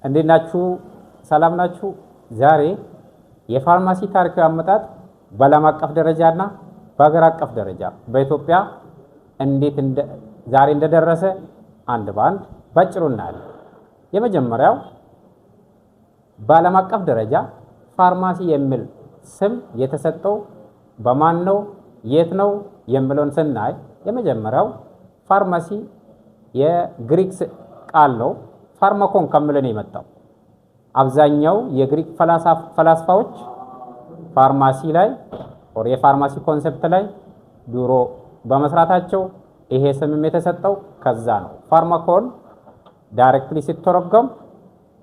እንዴት ናችሁ? ሰላም ናችሁ? ዛሬ የፋርማሲ ታሪካዊ አመጣጥ በዓለም አቀፍ ደረጃና በሀገር አቀፍ ደረጃ በኢትዮጵያ እንዴት ዛሬ እንደደረሰ አንድ ባንድ ባጭሩ እናያለን። የመጀመሪያው በዓለም አቀፍ ደረጃ ፋርማሲ የሚል ስም የተሰጠው በማን ነው፣ የት ነው የሚለውን ስናይ የመጀመሪያው ፋርማሲ የግሪክ ቃል ነው። ፋርማኮን ከሚለው ነው የመጣው። አብዛኛው የግሪክ ፈላስፋዎች ፋርማሲ ላይ ወር የፋርማሲ ኮንሰፕት ላይ ድሮ በመስራታቸው ይሄ ስምም የተሰጠው ከዛ ነው። ፋርማኮን ዳይሬክትሊ ሲተረጎም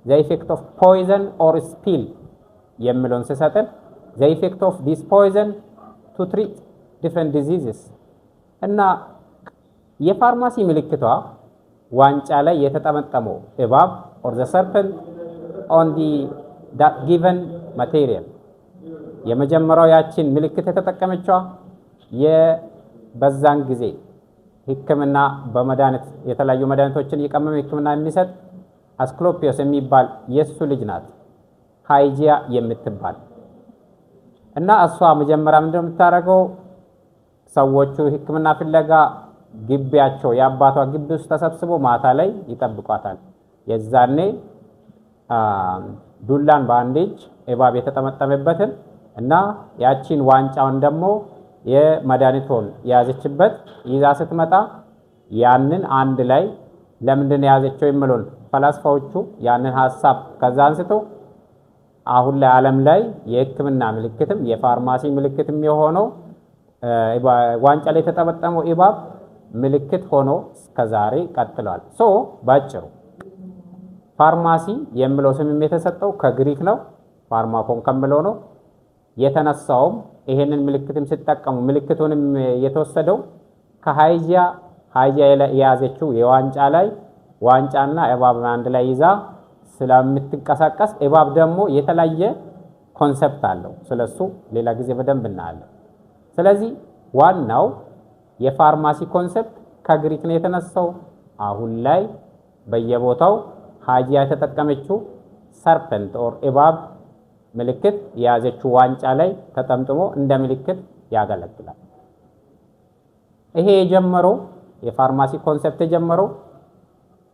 the effect of poison or spill የሚለውን ሲሰጠን the effect of this poison to treat different diseases እና የፋርማሲ ምልክቷ ዋንጫ ላይ የተጠመጠመው እባብ or the serpent on the that given material የመጀመሪያው ያችን ምልክት የተጠቀመችው የበዛን ጊዜ ሕክምና በመድኃኒት የተለያዩ መድኃኒቶችን እየቀመመ ሕክምና የሚሰጥ አስክሎፒዮስ የሚባል የሱ ልጅ ናት ሃይጂያ የምትባል እና እሷ መጀመሪያ ምንድነው የምታደርገው? ሰዎቹ ሕክምና ፍለጋ ግቢያቸው የአባቷ ግቢ ውስጥ ተሰብስቦ ማታ ላይ ይጠብቋታል። የዛኔ ዱላን በአንድ እጅ እባብ የተጠመጠመበትን እና ያቺን ዋንጫውን ደግሞ የመድኃኒቱን የያዘችበት ይዛ ስትመጣ ያንን አንድ ላይ ለምንድን ያዘችው የሚሉን ፈላስፋዎቹ ያንን ሐሳብ ከዛ አንስቶ አሁን ላይ ዓለም ላይ የሕክምና ምልክትም የፋርማሲ ምልክትም የሆነው ዋንጫ ላይ የተጠመጠመው እባብ ምልክት ሆኖ እስከዛሬ ቀጥሏል። ባጭሩ ፋርማሲ የሚለው ስምም የተሰጠው ከግሪክ ነው። ፋርማኮን ከሚለው ነው የተነሳውም። ይሄንን ምልክትም ሲጠቀሙ ምልክቱንም የተወሰደው ከሃይጂያ የያዘችው የዋንጫ ላይ ዋንጫና እባብ አንድ ላይ ይዛ ስለምትንቀሳቀስ እባብ ደግሞ የተለያየ ኮንሰፕት አለው። ስለሱ ሌላ ጊዜ በደንብ እናያለን። ስለዚህ ዋናው የፋርማሲ ኮንሰፕት ከግሪክ ነው የተነሳው። አሁን ላይ በየቦታው ሃይጂያ የተጠቀመችው ሰርፐንት ኦር እባብ ምልክት የያዘችው ዋንጫ ላይ ተጠምጥሞ እንደ ምልክት ያገለግላል። ይሄ የጀመረው የፋርማሲ ኮንሰፕት የጀመረው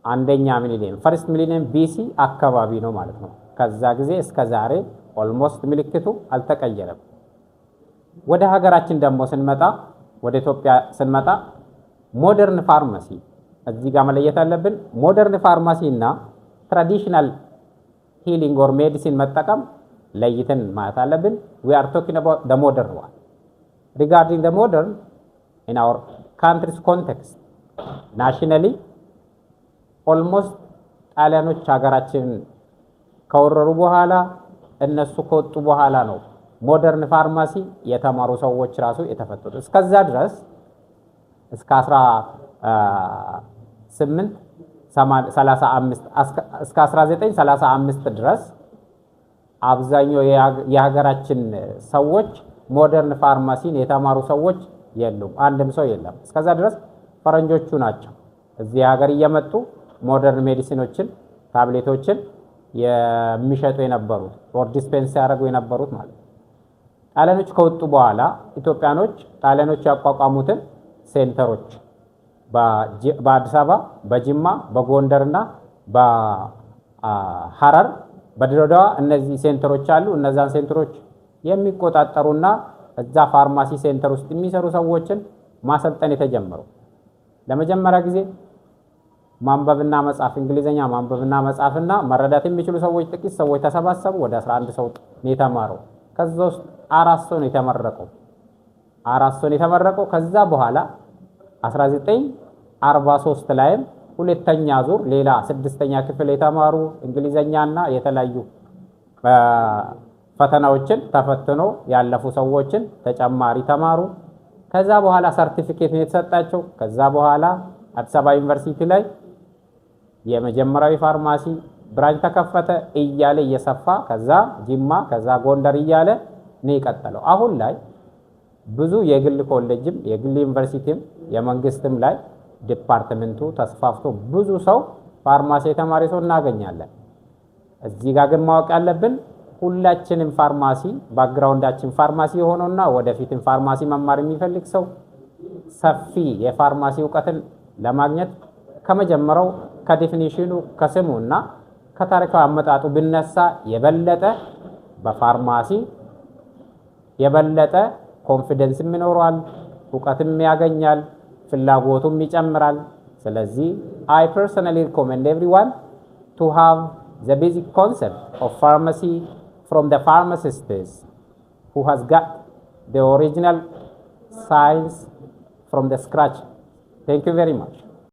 አንደኛ ሚሊኒየም ፈርስት ሚሊኒየም ቢሲ አካባቢ ነው ማለት ነው። ከዛ ጊዜ እስከ ዛሬ ኦልሞስት ምልክቱ አልተቀየረም። ወደ ሀገራችን ደግሞ ስንመጣ ወደ ኢትዮጵያ ስንመጣ ሞደርን ፋርማሲ እዚህ ጋር መለየት አለብን። ሞደርን ፋርማሲ እና ትራዲሽናል ሂሊንግ ኦር ሜዲሲን መጠቀም ለይተን ማለት አለብን። we are talking about the modern one. Regarding the modern in our country's context nationally almost ጣሊያኖች ሀገራችን ከወረሩ በኋላ እነሱ ከወጡ በኋላ ነው ሞደርን ፋርማሲ የተማሩ ሰዎች ራሱ የተፈጠሩት። እስከዛ ድረስ እስከ 1935 ድረስ አብዛኛው የሀገራችን ሰዎች ሞደርን ፋርማሲን የተማሩ ሰዎች የሉም፣ አንድም ሰው የለም። እስከዛ ድረስ ፈረንጆቹ ናቸው እዚህ ሀገር እየመጡ ሞደርን ሜዲሲኖችን ታብሌቶችን የሚሸጡ የነበሩት ኦር ዲስፔንስ ያደርጉ የነበሩት ማለት ነው። ጣሊያኖች ከወጡ በኋላ ኢትዮጵያኖች ጣሊያኖች ያቋቋሙትን ሴንተሮች በአዲስ አበባ፣ በጅማ፣ በጎንደርና በሐረር፣ በድሬዳዋ እነዚህ ሴንተሮች አሉ። እነዛን ሴንተሮች የሚቆጣጠሩና እዛ ፋርማሲ ሴንተር ውስጥ የሚሰሩ ሰዎችን ማሰልጠን የተጀመረው ለመጀመሪያ ጊዜ ማንበብና መጻፍ እንግሊዘኛ ማንበብና መጻፍና መረዳት የሚችሉ ሰዎች ጥቂት ሰዎች ተሰባሰቡ። ወደ 11 ሰው ነው የተማረው። ከዛ ውስጥ 4 ሰው ነው የተመረቀው። ከዛ በኋላ 1943 ላይም ሁለተኛ ዙር ሌላ 6ኛ ክፍል የተማሩ እንግሊዘኛና የተለያዩ ፈተናዎችን ተፈትኖ ያለፉ ሰዎችን ተጨማሪ ተማሩ። ከዛ በኋላ ሰርቲፊኬት ነው የተሰጣቸው። ከዛ በኋላ አዲስ አበባ ዩኒቨርሲቲ ላይ የመጀመሪያዊ ፋርማሲ ብራንች ተከፈተ እያለ እየሰፋ ከዛ ጅማ ከዛ ጎንደር እያለ ነው የቀጠለው። አሁን ላይ ብዙ የግል ኮሌጅም የግል ዩኒቨርሲቲም የመንግስትም ላይ ዲፓርትመንቱ ተስፋፍቶ ብዙ ሰው ፋርማሲ የተማሪ ሰው እናገኛለን። እዚህ ጋር ግን ማወቅ ያለብን ሁላችንም ፋርማሲ ባክግራውንዳችን ፋርማሲ የሆነውና ወደፊትም ፋርማሲ መማር የሚፈልግ ሰው ሰፊ የፋርማሲ ዕውቀትን ለማግኘት ከመጀመሪያው ከዲፊኒሽኑ ከስሙና ከታሪካዊ አመጣጡ ብነሳ የበለጠ በፋርማሲ የበለጠ ኮንፊደንስም ይኖረዋል፣ ዕውቀትም ያገኛል፣ ፍላጎቱም ይጨምራል። ስለዚህ I personally recommend everyone to have the basic concept of pharmacy from the pharmacist who has got the original science from the scratch. Thank you very much.